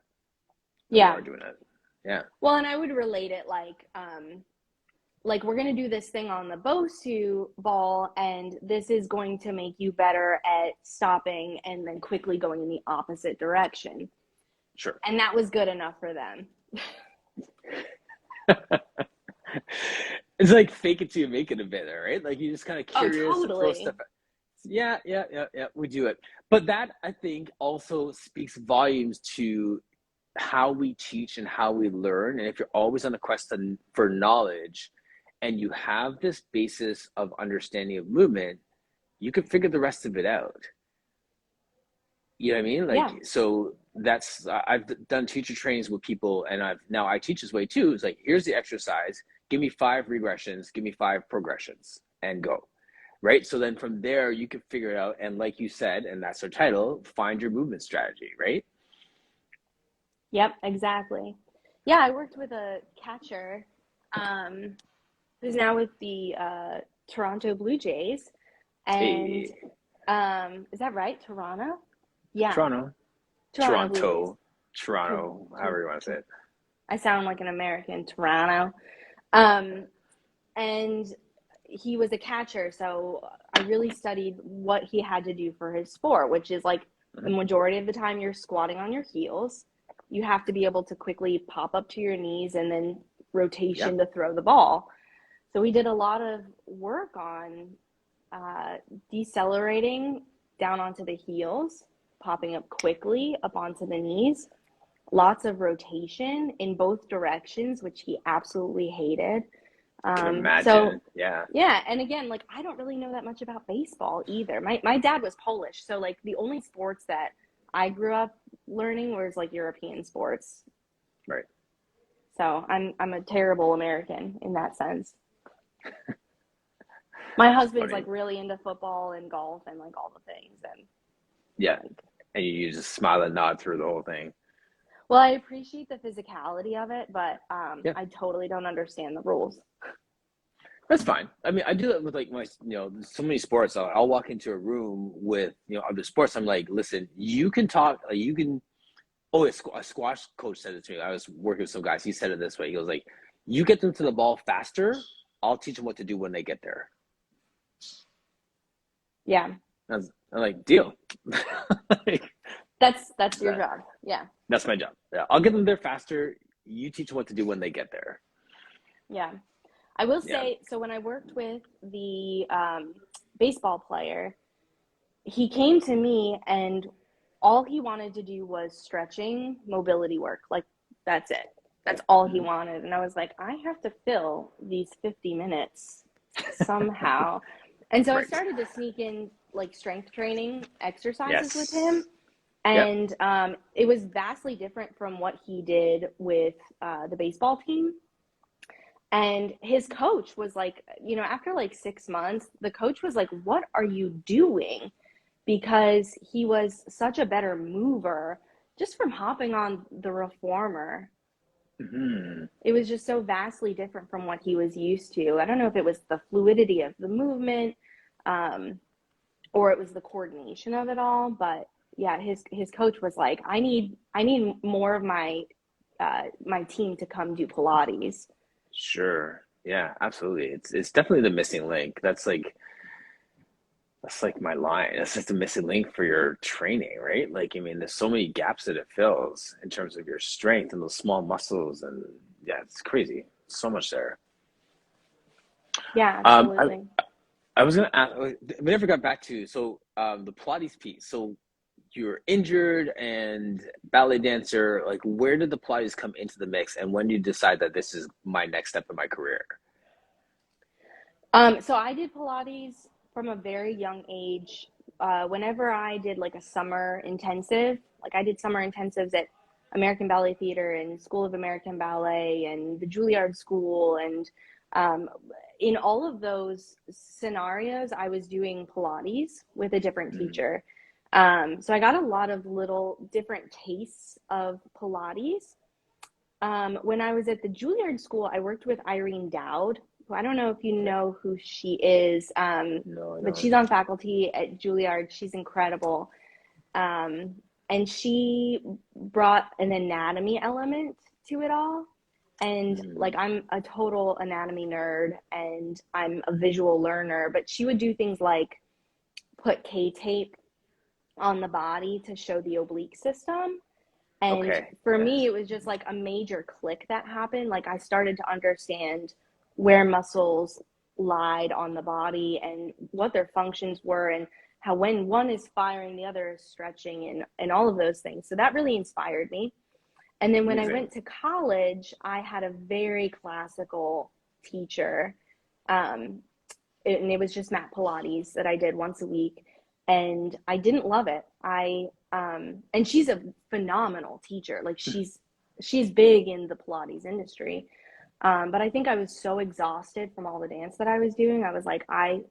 Speaker 2: No more
Speaker 1: Yeah.
Speaker 2: arguing it. Yeah,
Speaker 1: Well, and I would relate it like we're going to do this thing on the Bosu ball and this is going to make you better at stopping and then quickly going in the opposite direction.
Speaker 2: sure.
Speaker 1: And that was good enough for them.
Speaker 2: It's like fake it till you make it a bit, right? Like you're just kind of
Speaker 1: Oh,
Speaker 2: curious and throw stuff.
Speaker 1: totally.
Speaker 2: Yeah, yeah, yeah, yeah. We do it, but that I think also speaks volumes to how we teach and how we learn. And if you're always on a quest for knowledge, and you have this basis of understanding of movement, you can figure the rest of it out. You know what I mean?
Speaker 1: Yeah.
Speaker 2: Like, so that's I've done teacher trainings with people, and I teach this way too. It's like, here's the exercise. Give me 5 regressions. Give me 5 progressions, and go. Right. So then from there you can figure it out, and like you said, and that's our title, find your movement strategy. Right.
Speaker 1: Yep, exactly. Yeah, I worked with a catcher um, who's now with the Toronto Blue Jays. And
Speaker 2: Hey,
Speaker 1: is that right? Toronto? Yeah,
Speaker 2: Toronto,
Speaker 1: Toronto Blue Jays.
Speaker 2: Toronto, Toronto,
Speaker 1: To,
Speaker 2: however you want to say it.
Speaker 1: I sound like an American, Toronto. Um, and he was a catcher, so I really studied what he had to do for his sport, which is like the
Speaker 2: Mhm.
Speaker 1: majority of the time you're squatting on your heels. You have to be able to quickly pop up to your knees and then
Speaker 2: Yeah.
Speaker 1: rotation to throw the ball. So we did a lot of work on uh, decelerating down onto the heels, popping up quickly up onto the knees, lots of rotation in both directions, which he absolutely hated.
Speaker 2: Can
Speaker 1: So
Speaker 2: imagine. Yeah.
Speaker 1: yeah, and again, like I don't really know that much about baseball either. My dad was Polish, so like the only sports that I grew up learning was like European sports.
Speaker 2: Right.
Speaker 1: So I'm a terrible American in that sense. My
Speaker 2: It's
Speaker 1: husband's like
Speaker 2: funny.
Speaker 1: really into football and golf and like all the things and
Speaker 2: Yeah.
Speaker 1: like
Speaker 2: And you just smile and nod through the whole thing.
Speaker 1: well, I appreciate the physicality of it, but
Speaker 2: Yeah.
Speaker 1: I totally don't understand the rules.
Speaker 2: That's fine. I mean, I do that with like so many sports. I'll walk into a room with, other sports. I'm like, listen, you can talk, you can. Oh, a squash coach said it to me. I was working with some guys. He said it this way. He goes like, you get them to the ball faster. I'll teach them what to do when they get there.
Speaker 1: Yeah,
Speaker 2: I'm like, deal. Like,
Speaker 1: that's your
Speaker 2: that,
Speaker 1: job. Yeah,
Speaker 2: that's my job. Yeah, I'll get them there faster. You teach them what to do when they get there.
Speaker 1: yeah. I will
Speaker 2: Yeah.
Speaker 1: say, so when I worked with the baseball player, he came to me and all he wanted to do was stretching, mobility work. Like, that's it. That's all he
Speaker 2: Mhm.
Speaker 1: wanted. And I was like, I have to fill these 50 minutes somehow. And so I
Speaker 2: Right.
Speaker 1: started to sneak in like strength training exercises with him.
Speaker 2: Yes. Yep.
Speaker 1: And it was vastly different from what he did with the baseball team. And his coach was like, after like 6 months, the coach was like, what are you doing? Because he was such a better mover just from hopping on the reformer.
Speaker 2: Hmm.
Speaker 1: It was just so vastly different from what he was used to. I don't know if it was the fluidity of the movement, um, or it was the coordination of it all, but yeah, his coach was like, I need more of my team to come do Pilates.
Speaker 2: Sure. Yeah, absolutely. It's definitely the missing link. That's like my line. That's just a missing link for your training, right? Like, I mean, there's so many gaps that it fills in terms of your strength and those small muscles, and yeah, it's crazy. So much there.
Speaker 1: Yeah,
Speaker 2: Um, I,
Speaker 1: absolutely.
Speaker 2: I was gonna ask, we never got back to the Pilates piece. So you were injured and ballet dancer. Like, where did the Pilates come into the mix, and when did you decide that this is my next step in my career?
Speaker 1: So I did Pilates from a very young age. Whenever I did like a summer intensive, like I did summer intensives at American Ballet Theater and School of American Ballet and the Juilliard School. And um, in all of those scenarios, I was doing Pilates with a different
Speaker 2: Mm,
Speaker 1: teacher. So I got a lot of little different tastes of Pilates. When I was at the Juilliard School, I worked with Irene Dowd, who I don't know if you
Speaker 2: okay.
Speaker 1: know who she is,
Speaker 2: No, I
Speaker 1: but
Speaker 2: don't.
Speaker 1: she's on faculty at Juilliard. She's incredible. Um, and she brought an anatomy element to it all. And like,
Speaker 2: Mm,
Speaker 1: I'm a total anatomy nerd and I'm a visual learner, but she would do things like put K tape on the body to show the oblique system. And
Speaker 2: okay.
Speaker 1: for
Speaker 2: Yes.
Speaker 1: me, it was just like a major click that happened. Like I started to understand where muscles lied on the body and what their functions were, and how when one is firing, the other is stretching, and all of those things. So that really inspired me. And then when I
Speaker 2: Amazing.
Speaker 1: went to college, I had a very classical teacher. Um, and it was just mat Pilates that I did once a week. And I didn't love it. And she's a phenomenal teacher. Like she's big in the Pilates industry. But I think I was so exhausted from all the dance that I was doing. I was like, I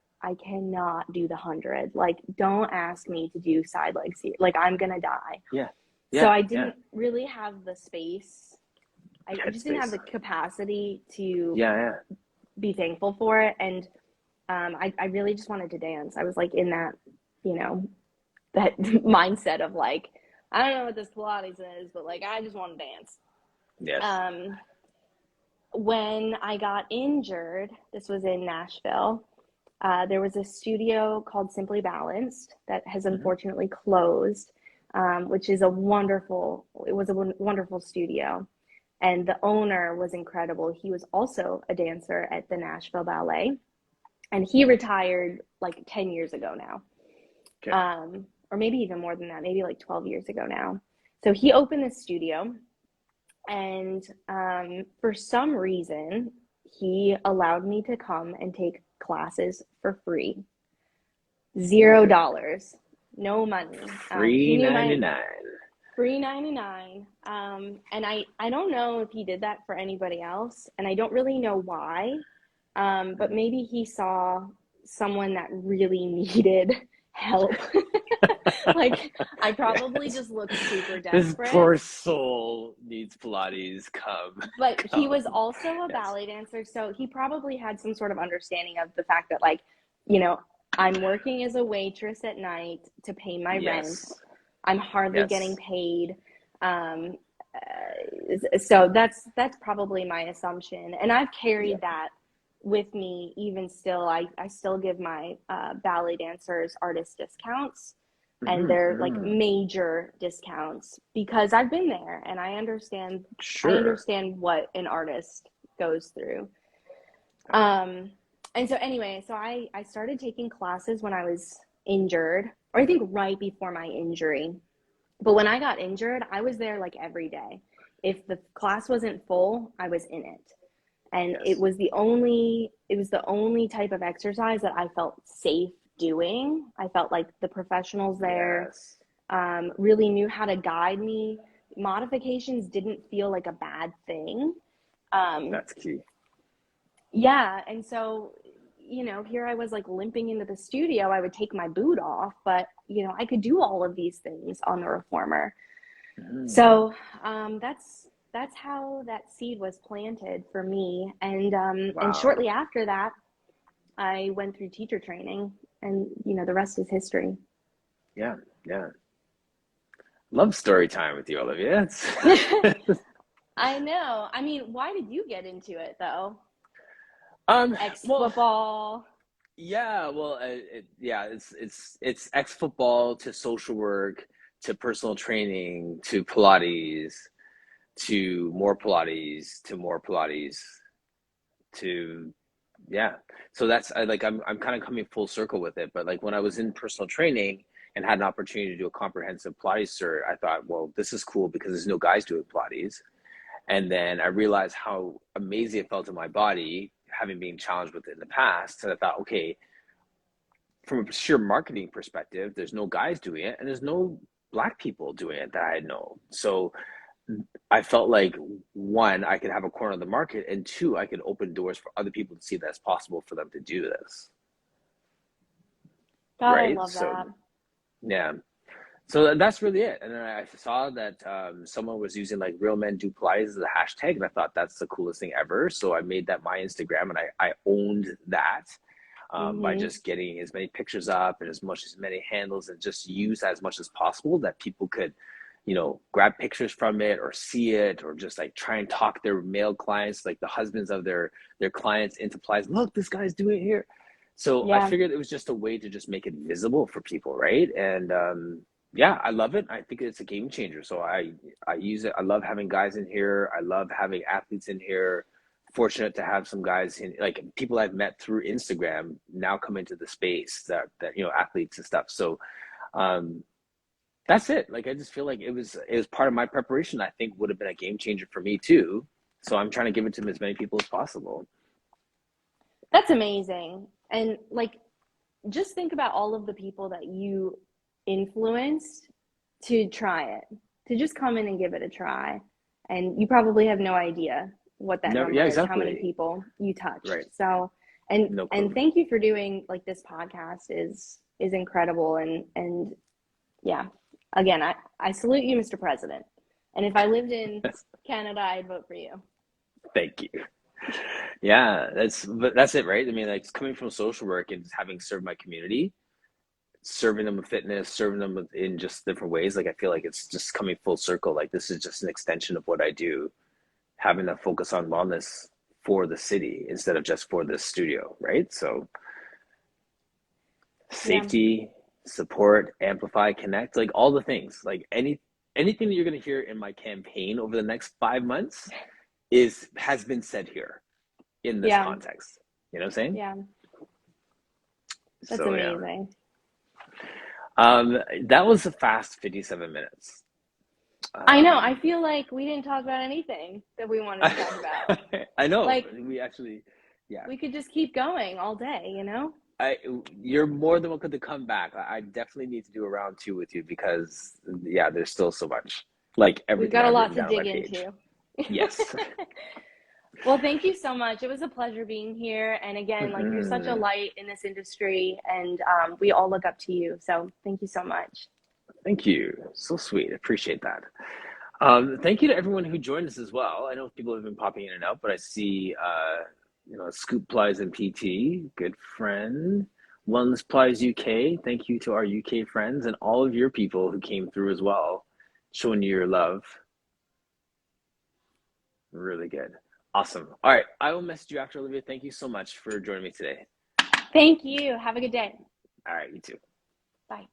Speaker 1: cannot do the 100. Like, don't ask me to do side legs here. Like, I'm gonna die.
Speaker 2: Yeah.
Speaker 1: So
Speaker 2: Yeah.
Speaker 1: I
Speaker 2: Yeah.
Speaker 1: didn't really have the space. I just didn't have
Speaker 2: Headspace.
Speaker 1: the capacity to
Speaker 2: Yeah. Yeah.
Speaker 1: be thankful for it. And I really just wanted to dance. I was like in that, you know, that mindset of like, I don't know what this Pilates is, but like, I just want to dance.
Speaker 2: Yes.
Speaker 1: Um, when I got injured, this was in Nashville. There was a studio called Simply Balanced that has
Speaker 2: Hmm.
Speaker 1: unfortunately closed, which is it was a wonderful studio. And the owner was incredible. He was also a dancer at the Nashville Ballet, and he retired like 10 years ago now,
Speaker 2: Okay.
Speaker 1: or maybe even more than that, maybe like 12 years ago now. So he opened this studio, and for some reason, he allowed me to come and take classes for free. $0, no money. He
Speaker 2: Free
Speaker 1: knew my
Speaker 2: 99.
Speaker 1: free 99. And I don't know if he did that for anybody else, and I don't really know why. But maybe he saw someone that really needed help. Like, I probably
Speaker 2: Yes.
Speaker 1: just looked super
Speaker 2: This
Speaker 1: desperate.
Speaker 2: poor soul needs Pilates. Come.
Speaker 1: But he was
Speaker 2: Come.
Speaker 1: also a
Speaker 2: Yes.
Speaker 1: ballet dancer, so he probably had some sort of understanding of the fact that, like, you know, I'm working as a waitress at night to pay my rent.
Speaker 2: Yes.
Speaker 1: I'm hardly getting
Speaker 2: Yes.
Speaker 1: paid. Um, so that's probably my assumption, and I've
Speaker 2: Yeah.
Speaker 1: carried that with me even still. I still give my ballet dancers artist discounts, and
Speaker 2: Hmm.
Speaker 1: they're like
Speaker 2: Hmm.
Speaker 1: major discounts because I've been there and I
Speaker 2: Sure.
Speaker 1: understand what an artist goes through. Um, and so anyway, so I started taking classes when I was injured, or I think right before my injury. But when I got injured, I was there like every day. If the class wasn't full, I was in it. And
Speaker 2: Yes.
Speaker 1: it was the only type of exercise that I felt safe doing. I felt like the professionals there
Speaker 2: Yes.
Speaker 1: really knew how to guide me. Modifications didn't feel like a bad thing. Um,
Speaker 2: That's key.
Speaker 1: yeah, and so, here I was like limping into the studio. I would take my boot off, but I could do all of these things on the reformer.
Speaker 2: Hmm.
Speaker 1: So that's how that seed was planted for me. And
Speaker 2: Wow.
Speaker 1: shortly after that, I went through teacher training, and the rest is history.
Speaker 2: Yeah. Yeah. Love story time with you, Olivia.
Speaker 1: I know. I mean, why did you get into it though?
Speaker 2: Um,
Speaker 1: Ex
Speaker 2: well,
Speaker 1: football.
Speaker 2: yeah, well, yeah, it's ex football to social work to personal training to Pilates to more Pilates to more Pilates to yeah. So that's I'm kind of coming full circle with it. But like when I was in personal training and had an opportunity to do a comprehensive Pilates cert, I thought, well, this is cool because there's no guys doing Pilates. And then I realized how amazing it felt in my body, having been challenged with it in the past. And I thought, okay, from a sheer marketing perspective, there's no guys doing it and there's no black people doing it that I know. So I felt like one, I could have a corner of the market, and two, I could open doors for other people to see that it's possible for them to do this.
Speaker 1: God, I
Speaker 2: Right.
Speaker 1: love
Speaker 2: So
Speaker 1: that.
Speaker 2: yeah. So that's really it. And then I saw that someone was using like real men do Pilates as a hashtag, and I thought that's the coolest thing ever. So I made that my Instagram, and I owned that by
Speaker 1: Mm-hmm.
Speaker 2: just getting as many pictures up and as many handles, and just use as much as possible that people could, grab pictures from it or see it, or just like try and talk their male clients, like the husbands of their clients, into Pilates. Look, this guy's doing it here. So I
Speaker 1: Yeah.
Speaker 2: figured it was just a way to just make it visible for people, right? And yeah, I love it. I think it's a game changer. So I use it. I love having guys in here. I love having athletes in here fortunate to have some guys in, like people I've met through Instagram now come into the space that athletes and stuff. So um, that's it. Like I just feel like it was part of my preparation. I think would have been a game changer for me too. So I'm trying to give it to as many people as possible.
Speaker 1: That's amazing. And like, just think about all of the people that you influenced to try it, to just come in and give it a try. And you probably have no idea what that
Speaker 2: No, yeah,
Speaker 1: number is, how many
Speaker 2: exactly.
Speaker 1: people you touched.
Speaker 2: Right.
Speaker 1: So, and
Speaker 2: No
Speaker 1: and
Speaker 2: clue.
Speaker 1: thank you for doing like this podcast is incredible. And yeah, again, I salute you, Mr. President. And if I lived in Canada, I'd vote for you.
Speaker 2: Thank you. Yeah, that's it, right? I mean, like coming from social work and having served my community, serving them with fitness, serving them in just different ways. Like I feel like it's just coming full circle. Like this is just an extension of what I do, having a focus on wellness for the city instead of just for the studio, right? So
Speaker 1: Yeah.
Speaker 2: safety, support, amplify, connect, like all the things, like anything that you're going to hear in my campaign over the next 5 months has been said here in this
Speaker 1: Yeah.
Speaker 2: context. You know what I'm saying?
Speaker 1: Yeah. That's
Speaker 2: So yeah.
Speaker 1: amazing.
Speaker 2: That was a fast 57 minutes.
Speaker 1: I know. I feel like we didn't talk about anything that we wanted to talk about.
Speaker 2: I know.
Speaker 1: Like,
Speaker 2: We actually, yeah.
Speaker 1: we could just keep going all day, you know?
Speaker 2: I You're more than welcome to come back. I definitely need to do a round two with you because yeah, there's still so much. Like
Speaker 1: We've
Speaker 2: everything
Speaker 1: got a
Speaker 2: I've
Speaker 1: lot
Speaker 2: written
Speaker 1: to
Speaker 2: down on my
Speaker 1: dig
Speaker 2: page.
Speaker 1: into.
Speaker 2: Yes.
Speaker 1: Well, thank you so much. It was a pleasure being here. And again, like you're such a
Speaker 2: Mhm.
Speaker 1: light in this industry, and we all look up to you. So thank you so much.
Speaker 2: Thank you. So sweet. Appreciate that. Thank you to everyone who joined us as well. I know people have been popping in and out, but I see, Scoop Plies and PT, good friend. Wellness Plies UK. Thank you to our UK friends and all of your people who came through as well, showing you your love. Really good. Awesome. All right. I will message you after, Olivia. Thank you so much for joining me today.
Speaker 1: Thank you. Have a good day.
Speaker 2: All right. You too.
Speaker 1: Bye.